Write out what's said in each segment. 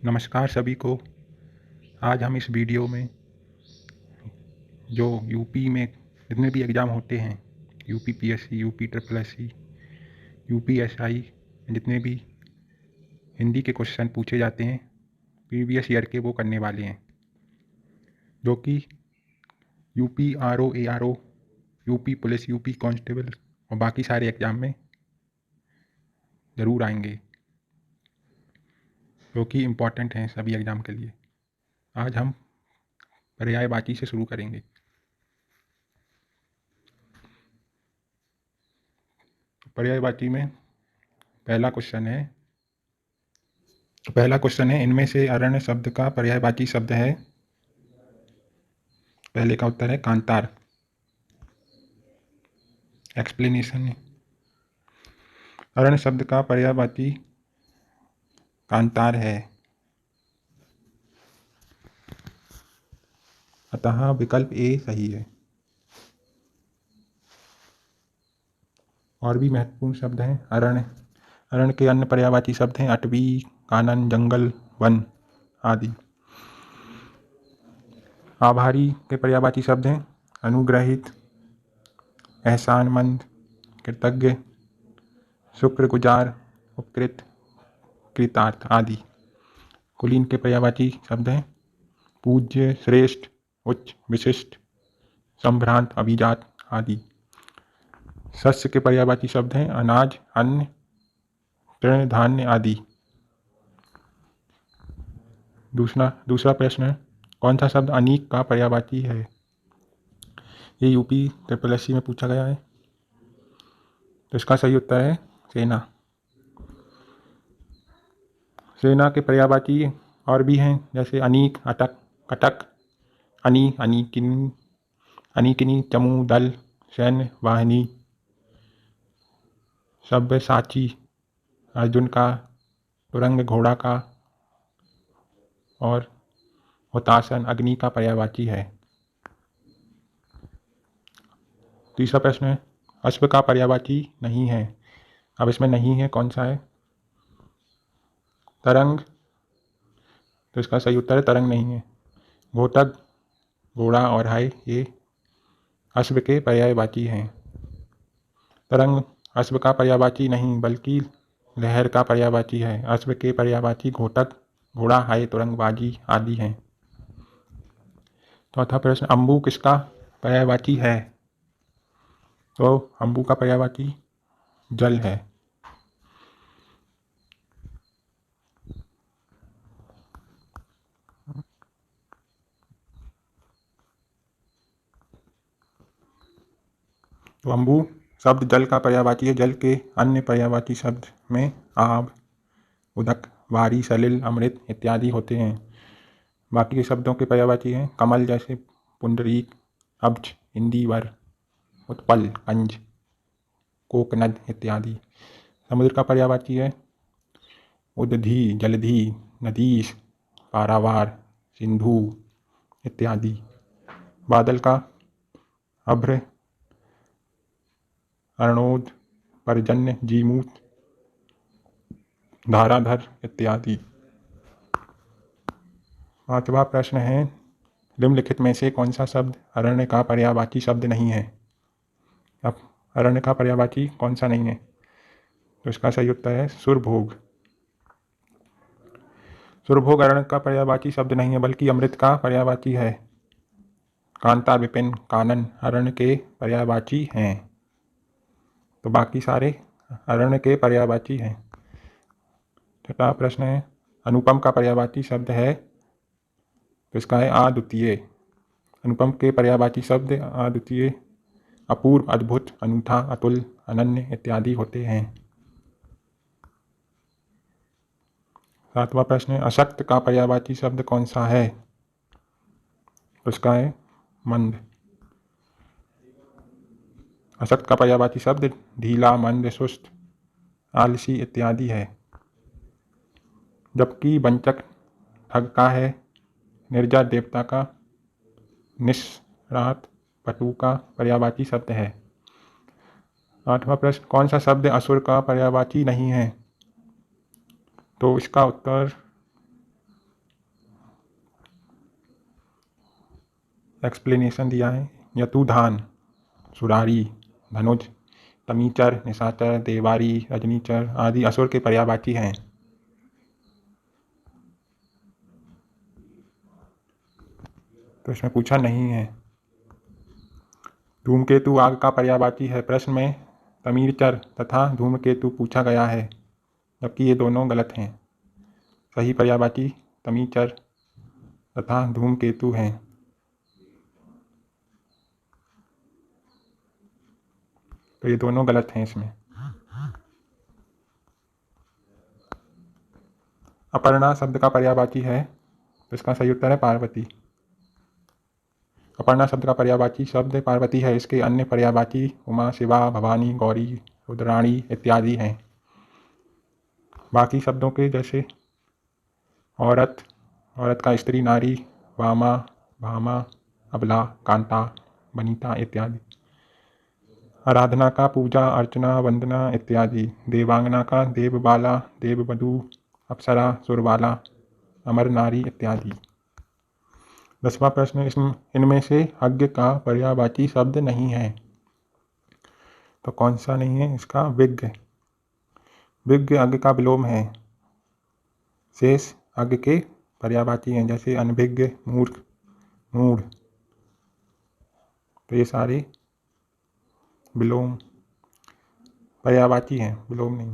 नमस्कार सभी को। आज हम इस वीडियो में जो यूपी में जितने भी एग्ज़ाम होते हैं, UP PSC, UP triple SC, UP SI, जितने भी हिंदी के क्वेश्चन पूछे जाते हैं प्रीवियस ईयर के, वो करने वाले हैं, जो कि UP RO, ARO, UP police, UP constable और बाकी सारे एग्ज़ाम में ज़रूर आएंगे, जो कि इम्पॉर्टेंट हैं सभी एग्ज़ाम के लिए। आज हम पर्यायवाची से शुरू करेंगे। पर्यायवाची में पहला क्वेश्चन है, इनमें से अरण्य शब्द का पर्यायवाची शब्द है। पहले का उत्तर है कांतार। एक्सप्लेनेशन है, अरण्य शब्द का पर्यायवाची कांतार है, अतः विकल्प ए सही है। और भी महत्वपूर्ण शब्द हैं अरण्य। अरण्य के अन्य पर्यायवाची शब्द हैं अटवी, कानन, जंगल, वन आदि। आभारी के पर्यायवाची शब्द हैं अनुग्रहित, एहसानमंद, कृतज्ञ, शुक्रगुजार, उपकृत, कृतार्थ आदि। कुलीन के पर्यायवाची शब्द हैं पूज्य, श्रेष्ठ, उच्च, विशिष्ट, संभ्रांत, अभिजात आदि। शस्य के पर्यायवाची शब्द हैं अनाज, अन्न, तृण धान्य आदि। दूसरा प्रश्न है, कौन सा शब्द अनीक का पर्यायवाची है? ये यूपी ट्रिपल एससी में पूछा गया है, तो इसका सही उत्तर है सेना। सेना के पर्यायवाची और भी हैं, जैसे अनीक, अटक, कटक, अनीकिनी, चमू, दल, सैन्य, वाहिनी, सब्यसाची, अर्जुन का, तुरंग घोड़ा का, और हुतासन अग्नि का पर्यायवाची है। तीसरा प्रश्न है, अश्व का पर्यायवाची नहीं है। अब इसमें नहीं है, कौन सा है? तरंग, तो इसका सही उत्तर है तरंग नहीं है। घोटक, घोड़ा और हाय ये अश्व के पर्यायवाची हैं। तरंग अश्व का पर्यायवाची नहीं बल्कि लहर का पर्यायवाची है। अश्व के पर्यायवाची घोटक, घोड़ा, हाय, तुरंग, बाजी आदि हैं। चौथा प्रश्न, अम्बु किसका पर्यायवाची है? तो अम्बु का पर्यायवाची जल है। तो अम्बु शब्द जल का पर्यायवाची है। जल के अन्य पर्यायवाची शब्द में आब, उदक, वारी, सलिल, अमृत इत्यादि होते हैं। बाकी के शब्दों के पर्यायवाची हैं कमल जैसे पुंडरीक, अब्ज, इंदिवर, उत्पल, कंज, कोकनद इत्यादि। समुद्र का पर्यायवाची है उदधि, जलधि, नदीश, पारावार, सिंधु इत्यादि। बादल का अभ्र, अर्णोद, पर्जन्य, जीमूत, धाराधर इत्यादि। पांचवा प्रश्न है, निम्नलिखित में से कौन सा शब्द अरण्य का पर्यायवाची शब्द नहीं है? अब अरण्य का पर्यायवाची कौन सा नहीं है? तो इसका सही उत्तर है सुरभोग। सुरभोग अरण्य का पर्यायवाची शब्द नहीं है बल्कि अमृत का पर्यायवाची है। कांता, विपिन, कानन अरण्य के पर्यायवाची हैं, तो बाकी सारे अरण्य के पर्यायवाची हैं। छठा प्रश्न है, अनुपम का पर्यायवाची शब्द है, तो इसका है अद्वितीय। अनुपम के पर्यायवाची शब्द अद्वितीय, अपूर्व, अद्भुत, अनूठा, अतुल, अनन्य इत्यादि होते हैं। सातवां प्रश्न है, अशक्त का पर्यायवाची शब्द कौन सा है? तो इसका है मंद। असक्त का पर्यायवाची शब्द ढीला, मंद, सुस्त, आलसी इत्यादि है। जबकि वंचक ठग का है, निर्जा देवता का, निस्रात पटु का पर्यायवाची शब्द है। आठवां प्रश्न, कौन सा शब्द असुर का पर्यायवाची नहीं है? तो इसका उत्तर एक्सप्लेनेशन दिया है। यतुधान, सुरारी, धनुज, तमीचर, निशाचर, देवारी, रजनीचर आदि असुर के पर्यायवाची हैं। तो इसमें पूछा नहीं है। धूमकेतु आग का पर्यायवाची है। प्रश्न में तमीचर तथा धूमकेतु पूछा गया है, जबकि ये दोनों गलत हैं। सही पर्यायवाची तमीचर तथा धूमकेतु हैं। तो ये दोनों गलत हैं इसमें। अपर्णा शब्द का पर्यायवाची है, तो इसका सही उत्तर है पार्वती। अपर्णा शब्द का पर्यायवाची शब्द पार्वती है। इसके अन्य पर्यायवाची उमा, शिवा, भवानी, गौरी, रुद्राणी इत्यादि हैं। बाकी शब्दों के जैसे औरत, औरत का स्त्री, नारी, वामा, भामा, अबला, कांता, वनिता इत्यादि। आराधना का पूजा, अर्चना, वंदना इत्यादि। देवांगना का देवबाला, देववधू, अप्सरा, सुरबाला, अमर नारी इत्यादि। 10वां प्रश्न, इनमें से अज्ञ का पर्यायवाची शब्द नहीं है। तो कौन सा नहीं है इसका? विज्ञ। विज्ञ अज्ञ का विलोम है। शेष अज्ञ के पर्यायवाची हैं, जैसे अनभिज्ञ, मूर्ख, मूढ़। तो ये सारे विलोम पर्यायवाची हैं, विलोम नहीं।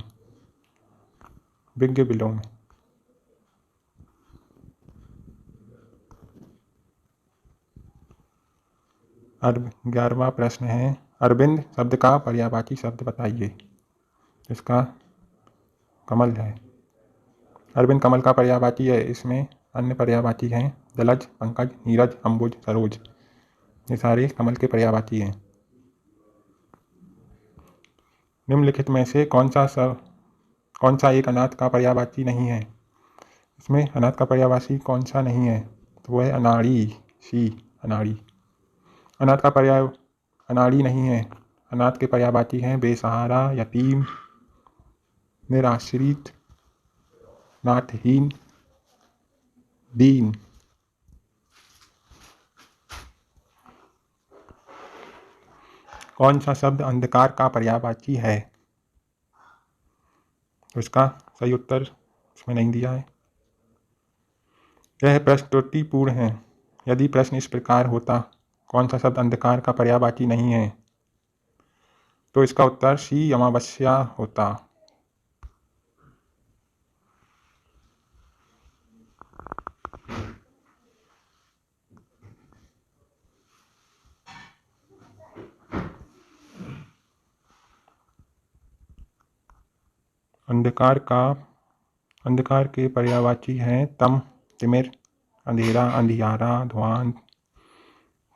विज्ञ विलोम है। अब 11वां प्रश्न है, अरविंद शब्द का पर्यायवाची शब्द बताइए। इसका कमल है। अरविंद कमल का पर्यायवाची है। इसमें अन्य पर्यायवाची हैं जलज, पंकज, नीरज, अंबुज, सरोज। ये सारे कमल के पर्यायवाची हैं। निम्नलिखित में से कौन सा एक अनाथ का पर्यायवाची नहीं है? इसमें अनाथ का पर्यायवाची कौन सा नहीं है? तो वो है अनाड़ी, सी, अनाड़ी। अनाथ का पर्याय अनाड़ी नहीं है। अनाथ के पर्यायवाची हैं बेसहारा, यतीम, निराश्रित, नाथहीन, दीन। कौन सा शब्द अंधकार का पर्यायवाची है? तो इसका सही उत्तर इसमें नहीं दिया है। यह प्रश्न त्रुटिपूर्ण है। यदि प्रश्न इस प्रकार होता, कौन सा शब्द अंधकार का पर्यायवाची नहीं है, तो इसका उत्तर सी, अमावस्या होता। अंधकार के पर्यायवाची हैं तम, तिमिर, अंधेरा, अंधियारा, ध्वांत,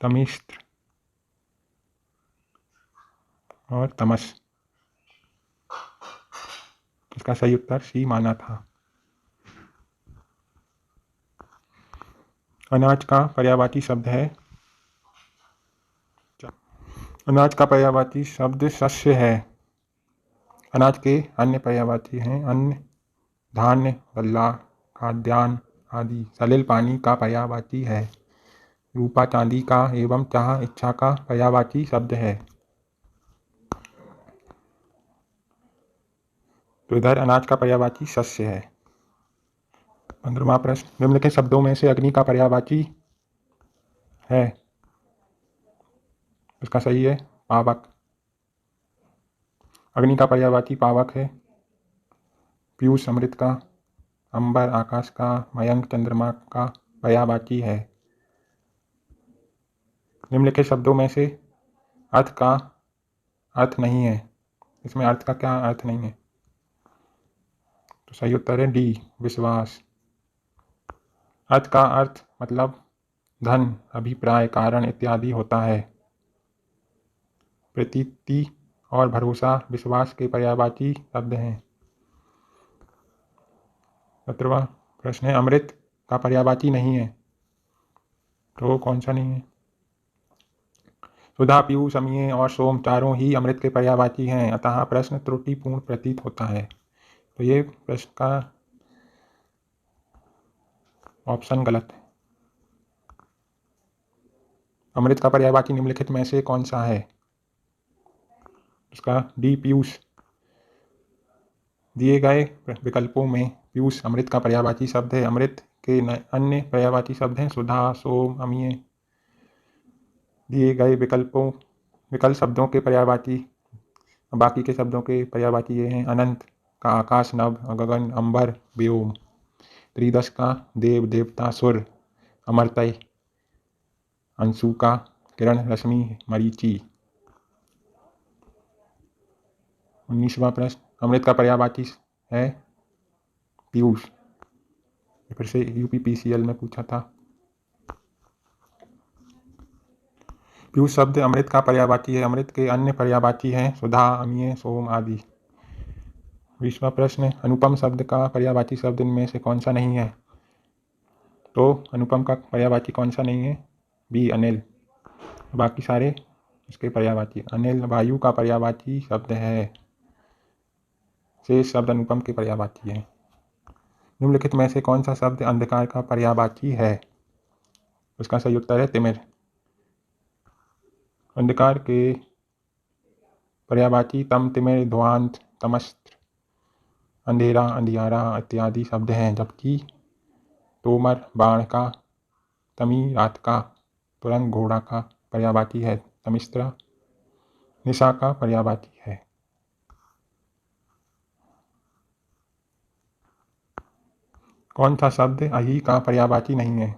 तमिश्र और तमस। इसका सही उत्तर सी माना था। अनाज का पर्यायवाची शब्द है। अनाज का पर्यायवाची शब्द शस्य है। अनाज के अन्य पर्यायवाची हैं अन्न, धान्य, गल्ला, खाद्यान्न आदि। सलिल पानी का पर्यायवाची है। रूपा चांदी का एवं चाह, इच्छा का पर्यायवाची शब्द है। तो इधर अनाज का पर्यायवाची शस्य है। 15वां प्रश्न, निम्नलिखित शब्दों में से अग्नि का पर्यायवाची है। इसका सही है पावक। अग्नि का पर्यायवाची पावक है। पीयूष अमृत का, अंबर आकाश का, मयंक चंद्रमा का पर्यायवाची है। निम्नलिखित शब्दों में से अर्थ का अर्थ नहीं है। इसमें अर्थ का क्या अर्थ नहीं है? तो सही उत्तर है डी, विश्वास। अर्थ का अर्थ मतलब धन, अभिप्राय, कारण इत्यादि होता है। प्रतीति और भरोसा, विश्वास के पर्यायवाची शब्द हैं। 17वां प्रश्न है, अमृत का पर्यायवाची नहीं है। तो कौन सा नहीं है? सुधा, पीयूष, अमीय और सोम चारों ही अमृत के पर्यायवाची हैं, अतः प्रश्न त्रुटिपूर्ण प्रतीत होता है। तो ये प्रश्न का ऑप्शन गलत है। अमृत का पर्यायवाची निम्नलिखित में से कौन सा है? इसका डी पीयूष। दिए गए विकल्पों में पीयूष अमृत का पर्यायवाची शब्द है। अमृत के अन्य पर्यायवाची शब्द हैं सुधा, सोम, अमीय। दिए गए विकल्प शब्दों के पर्यायवाची, बाकी के शब्दों के पर्यायवाची ये हैं अनंत का आकाश, नभ, गगन, अंबर, व्योम। त्रिदश का देव, देवता, सुर, अमर्त्य, अंशु का किरण, रश्मि, मरीचि। 19वां प्रश्न, अमृत का पर्यायवाची है पीयूष। फिर से यूपीपीसीएल में पूछा था। पीयूष शब्द अमृत का पर्यायवाची है। अमृत के अन्य पर्यायवाची हैं सुधा, अमीय, सोम आदि। 20वां प्रश्न, अनुपम शब्द का पर्यायवाची शब्द इनमें से कौन सा नहीं है? तो अनुपम का पर्यायवाची कौन सा नहीं है? बी अनिल। बाकी सारे इसके पर्यायवाची। अनिल वायु का पर्यायवाची शब्द है। शेष शब्द अनुपम के पर्यायवाची हैं। निम्नलिखित में से कौन सा शब्द अंधकार का पर्यायवाची है? उसका सही उत्तर है तिमिर। अंधकार के पर्यायवाची तम, तिमिर, ध्वांत, तमस्त्र, अंधेरा, अंधियारा इत्यादि शब्द हैं, जबकि तोमर बाण का, तमी रात का, तुरंग घोड़ा का पर्यायवाची है। तमिस्त्रा निशा का पर्यायवाची है। कौन सा शब्द अहि का पर्यायवाची नहीं है?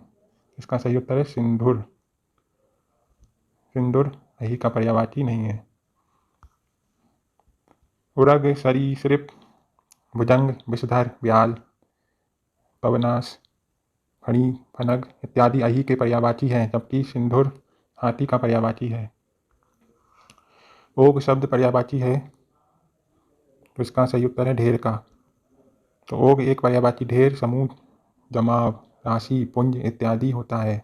इसका सही उत्तर है सिंधुर। सिंदूर अहि का पर्यायवाची नहीं है। उरग, सरीसृप, भुजंग, विषधर, व्याल, पवनाश, फणी, फनग इत्यादि अहि के पर्यायवाची हैं, जबकि सिंधुर हाथी का पर्यायवाची है। ओग शब्द पर्यायवाची है, तो इसका सही उत्तर है ढेर का। तो ओग एक पर्यायवाची ढेर, समूह, जमाव, राशि, पुंज इत्यादि होता है।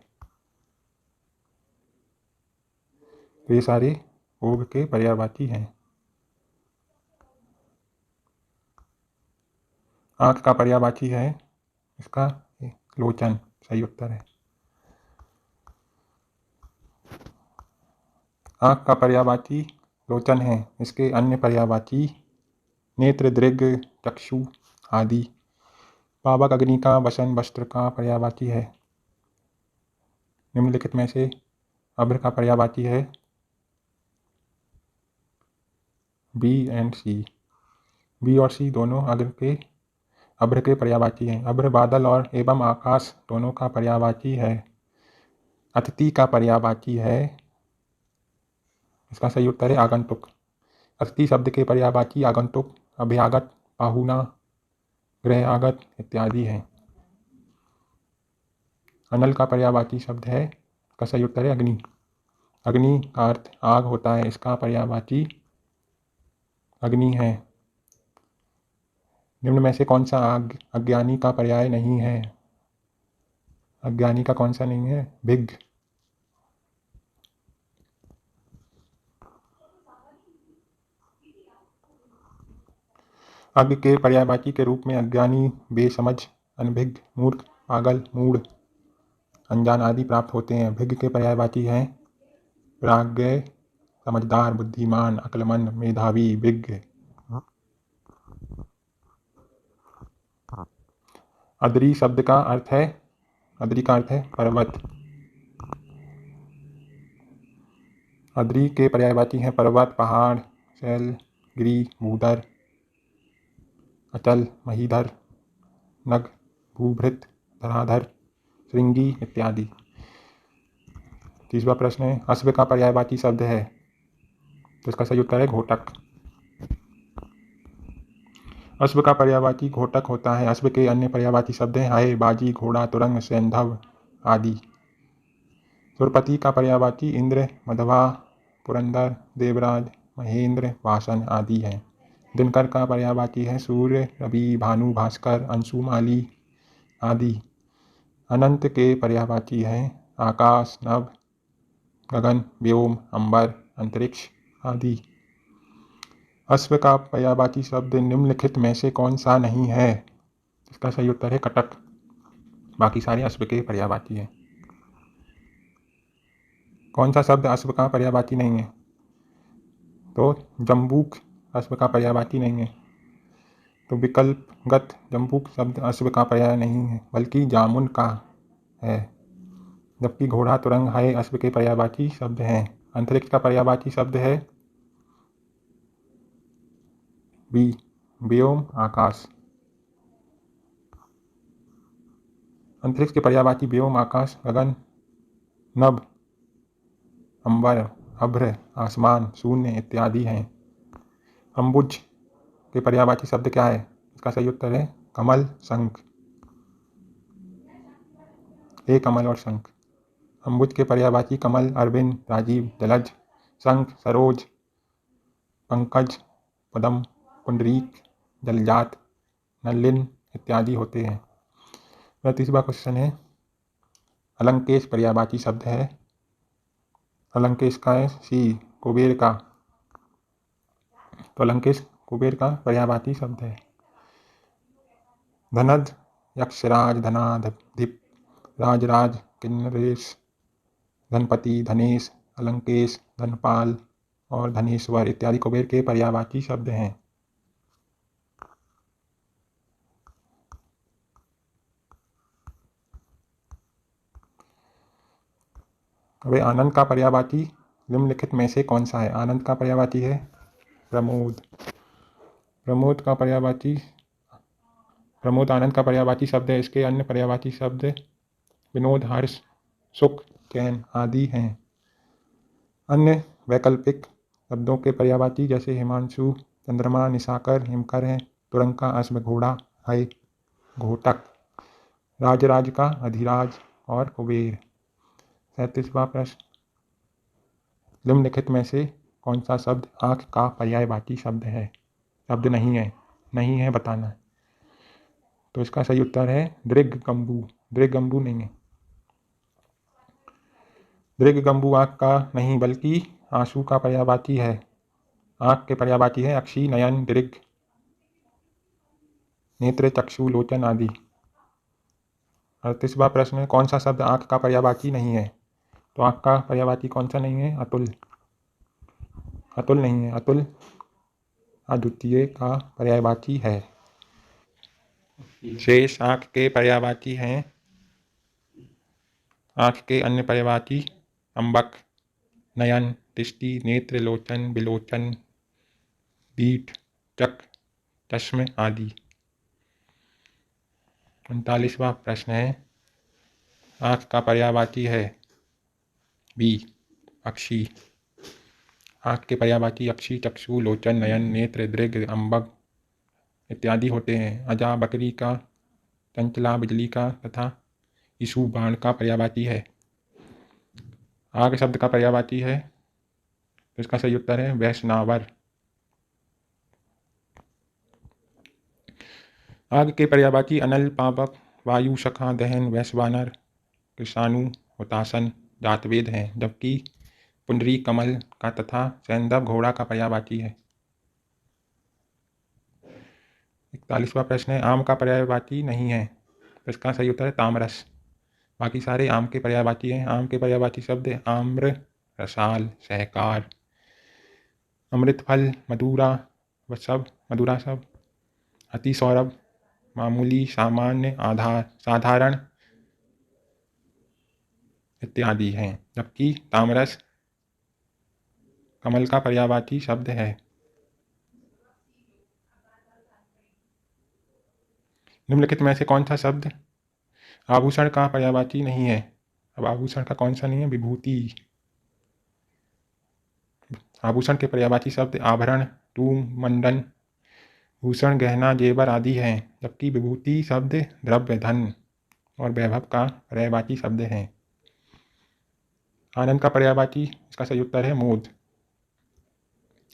तो ये सारे ओग के पर्यायवाची हैं। आंख का पर्यायवाची है इसका लोचन, सही उत्तर है। आंख का पर्यायवाची लोचन है। इसके अन्य पर्यायवाची नेत्र, दृग, चक्षु आदि। पावक अग्नि का, वसन वस्त्र का पर्यायवाची है। निम्नलिखित में से अभ्र का पर्यायवाची है बी एंड सी। बी और सी दोनों अभ्र के पर्यायवाची हैं। अभ्र बादल और एवं आकाश दोनों का पर्यायवाची है। अतिथि का पर्यायवाची है, इसका सही उत्तर है आगंतुक। अतिथि शब्द के पर्यायवाची आगंतुक, अभ्यागत, पाहुना, गृह आगत इत्यादि हैं। अनल का पर्यायवाची शब्द है, इसका सही उत्तर है अग्नि। अग्नि का अर्थ आग होता है, इसका पर्यायवाची अग्नि है। निम्न में से कौन सा अज्ञानी का पर्याय नहीं है? अज्ञानी का कौन सा नहीं है? भिग। अज्ञ के पर्यायवाची के रूप में अज्ञानी, बेसमझ, अनभिज्ञ, मूर्ख, पागल, मूढ़, अनजान आदि प्राप्त होते हैं। भिज्ञ के पर्यायवाची हैं प्राज्ञ, समझदार, बुद्धिमान, अक्लमंद, मेधावी, विज्ञ। अदरी शब्द का अर्थ है, अदरी का अर्थ है पर्वत। अदरी के पर्यायवाची हैं पर्वत, पहाड़, शैल, गिरि, भूधर, अचल, महीधर, नग, भूभृत, धराधर, श्रृंगी इत्यादि। 30वां प्रश्न है, अश्व का पर्यायवाची शब्द है, तो इसका सही उत्तर है घोटक। अश्व का पर्यायवाची घोटक होता है। अश्व के अन्य पर्यायवाची शब्द हैं हाय, बाजी, घोड़ा, तुरंग, सैंधव आदि। सुरपति का पर्यायवाची इंद्र, मधवा, पुरंदर, देवराज, महेंद्र, वासन आदि हैं। दिनकर का पर्यायवाची है सूर्य, रवि, भानु, भास्कर, अंशुमाली आदि। अनंत के पर्यायवाची हैं आकाश, नभ, गगन, व्योम, अंबर, अंतरिक्ष आदि। अश्व का पर्यायवाची शब्द निम्नलिखित में से कौन सा नहीं है? इसका सही उत्तर है कटक। बाकी सारे अश्व के पर्यायवाची हैं। कौन सा शब्द अश्व का पर्यायवाची नहीं है? तो जम्बूक अश्व का पर्यायवाची नहीं है। तो विकल्पगत जम्बूक शब्द अश्व का पर्याय नहीं है बल्कि जामुन का है, जबकि घोड़ा तुरंग है अश्व के पर्यायवाची शब्द हैं। अंतरिक्ष का पर्यायवाची शब्द है बी व्योम आकाश। अंतरिक्ष के पर्यायवाची व्योम आकाश, गगन, नभ, अंबर, अभ्र, आसमान, शून्य इत्यादि हैं। अम्बुज के पर्यायवाची शब्द क्या है? इसका सही उत्तर है कमल, शंख। ए कमल और शंख। अम्बुज के पर्यायवाची कमल, अरविंद, राजीव, जलज, शंख, सरोज, पंकज, पदम, पुंडरीक, जलजात, नलिन इत्यादि होते हैं। मेरा तीसरा क्वेश्चन है, अलंकेश पर्यायवाची शब्द है। अलंकेश का है सी कुबेर का। तो अलंकेश कुबेर का पर्यायवाची शब्द है। धनद, यक्षराज, धनाधिप, राजराज, किन्नरेश, धनपति, धनेश, अलंकेश, धनपाल और धनेश्वर इत्यादि कुबेर के पर्यायवाची शब्द हैं। अबे आनंद का पर्यायवाची निम्नलिखित में से कौन सा है? आनंद का पर्यायवाची है प्रमोद। प्रमोद का पर्यायवाची प्रमोद आनंद का पर्यायवाची शब्द है। इसके अन्य पर्यायवाची शब्द विनोद, हर्ष, सुख, चैन आदि हैं। अन्य वैकल्पिक शब्दों के पर्यायवाची जैसे हिमांशु, चंद्रमा, निशाकर, हिमकर हैं। तुरंग का अश्व, घोड़ा है, घोटक। राजराज का अधिराज और कुबेर। 37वां प्रश्न, निम्नलिखित में से कौन सा शब्द आँख का पर्यायवाची शब्द है? शब्द नहीं है, नहीं है बताना है। तो इसका सही उत्तर है दृग्गम्बु। दृग्गम्बु नहीं है। दृग्गम्बु आँख का नहीं बल्कि आंसू का पर्यायवाची है। आँख के पर्यायवाची है अक्षी, नयन, दृग, नेत्र, चक्षु, लोचन आदि। 38वां प्रश्न है, कौन सा शब्द आँख का पर्यायवाची नहीं है? तो आँख का पर्यायवाची कौन सा नहीं है? अतुल। अतुल नहीं है। अतुल अद्वितीय का पर्यायवाची है। शेष आँख के पर्यायवाची हैं। आँख के अन्य पर्यायवाची अम्बक, नयन, दृष्टि, नेत्र, लोचन, विलोचन, पीठ, चक, चश्म आदि। 39वां प्रश्न है, आँख का पर्यायवाची है बी अक्षी। आँख के पर्यायवाची अक्षी, चक्षु, लोचन, नयन, नेत्र, दृग, अम्बक इत्यादि होते हैं। अजा बकरी का, चंचला बिजली का तथा ईशु बाण का पर्यायवाची है। आग शब्द का पर्यायवाची है, तो इसका सही उत्तर है वैष्णवर। आग के पर्यायवाची अनल, पावक, वायु, सखा, दहन, वैश्वानर, कृषाणु, हुतासन, जातवेद हैं, जबकि पुंडरी कमल का तथा सैंधव घोड़ा का पर्यायवाची है। 41वां प्रश्न है, आम का पर्यायवाची नहीं है, तो इसका सही उत्तर है तामरस। बाकी सारे आम के पर्यायवाची हैं। आम के पर्यायवाची शब्द आम्र, रसाल, सहकार, अमृत फल, मधुरा सब, मधुरा सब, अति सौरभ, मामूली, सामान्य, आधार, साधारण इत्यादि हैं, जबकि तामरस कमल का पर्यायवाची शब्द है। निम्नलिखित में से कौन सा शब्द आभूषण का पर्यायवाची नहीं है? अब आभूषण का कौन सा नहीं है? विभूति। आभूषण के पर्यायवाची शब्द आभरण, टूम, मंडन, भूषण, गहना, जेवर आदि हैं, जबकि विभूति शब्द द्रव्य, धन और वैभव का पर्यायवाची शब्द है। आनंद का पर्यायवाची, इसका सही उत्तर है मोद।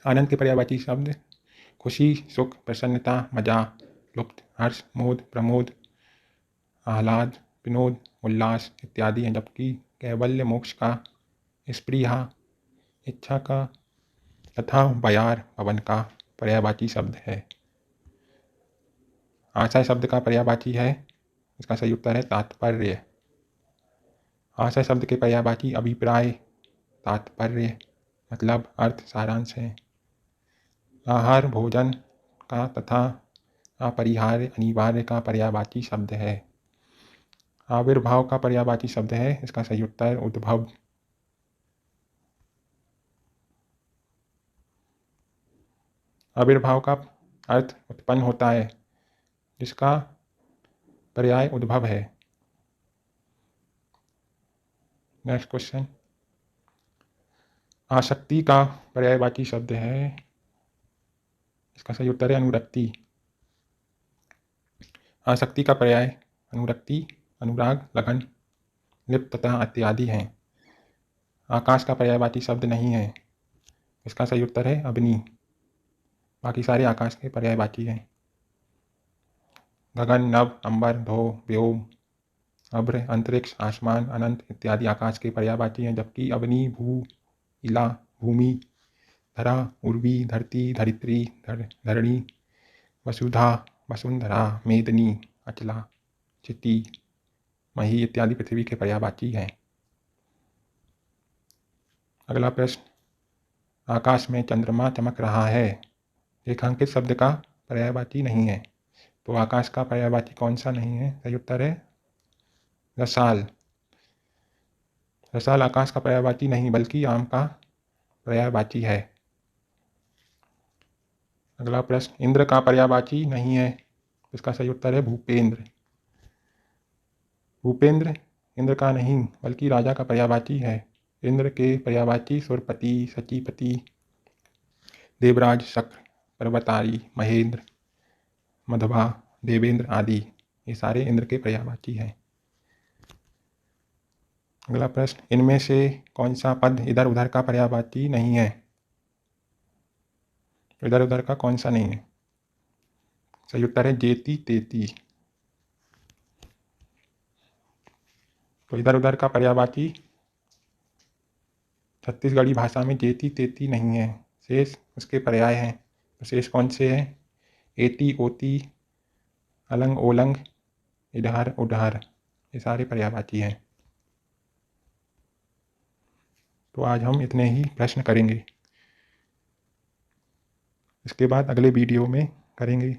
आनंद के पर्यायवाची शब्द खुशी, सुख, प्रसन्नता, मजा, लुप्त, हर्ष, मोद, प्रमोद, आह्लाद, विनोद, उल्लास इत्यादि हैं, जबकि कैवल्य, मोक्ष का, स्पृहा, इच्छा का तथा बयार, पवन का पर्यायवाची शब्द है। आशय शब्द का पर्यायवाची है, इसका सही उत्तर है तात्पर्य। आशय शब्द के पर्यायवाची अभिप्राय, तात्पर्य, मतलब, अर्थ, सारांश है। आहार भोजन का तथा अपरिहार्य, अनिवार्य का पर्यायवाची शब्द है। आविर्भाव का पर्यायवाची शब्द है, इसका सही उत्तर उद्भव। आविर्भाव का अर्थ उत्पन्न होता है, जिसका पर्याय उद्भव है। नेक्स्ट क्वेश्चन, आसक्ति का पर्यायवाची शब्द है, इसका सही उत्तर है अनुरक्ति। आसक्ति का पर्याय अनुरक्ति, अनुराग, लगन, लिप्त तथा इत्यादि हैं। आकाश का पर्यायवाची शब्द नहीं है, इसका सही उत्तर है अग्नि। बाकी सारे आकाश के पर्यायवाची हैं। गगन, नभ, अंबर, धो, व्योम, अभ्र, अंतरिक्ष, आसमान, अनंत इत्यादि आकाश के पर्यायवाची हैं, जबकि अग्नि, भू, इला, भूमि, धरा, उर्वी, धरती, धरित्री, धरणी, वसुधा, वसुंधरा, मेदिनी, अचला, चिति, मही इत्यादि पृथ्वी के पर्यायवाची हैं। अगला प्रश्न, आकाश में चंद्रमा चमक रहा है, रेखांकित शब्द का पर्यायवाची नहीं है, तो आकाश का पर्यायवाची कौन सा नहीं है? सही उत्तर है रसाल। रसाल आकाश का पर्यायवाची नहीं बल्कि आम का पर्यायवाची है। अगला प्रश्न, इंद्र का पर्यायवाची नहीं है, इसका सही उत्तर है भूपेंद्र। भूपेंद्र इंद्र का नहीं बल्कि राजा का पर्यायवाची है। इंद्र के पर्यायवाची सुरपति, सचीपति, देवराज, शक्र, पर्वतारी, महेंद्र, मधवा, देवेंद्र आदि ये सारे इंद्र के पर्यायवाची हैं। अगला प्रश्न, इनमें से कौन सा पद इधर उधर का पर्यायवाची नहीं है? इधर उधर का कौन सा नहीं है? सही उत्तर है जेती तेती। तो इधर उधर का पर्यायवाची छत्तीसगढ़ी भाषा में जेती तेती नहीं है, शेष उसके पर्याय हैं। तो शेष कौन से हैं? एती, ओती, अलंग, ओलंग, इधर उधर ये सारे पर्यायवाची हैं। तो आज हम इतने ही प्रश्न करेंगे, इसके बाद अगले वीडियो में करेंगे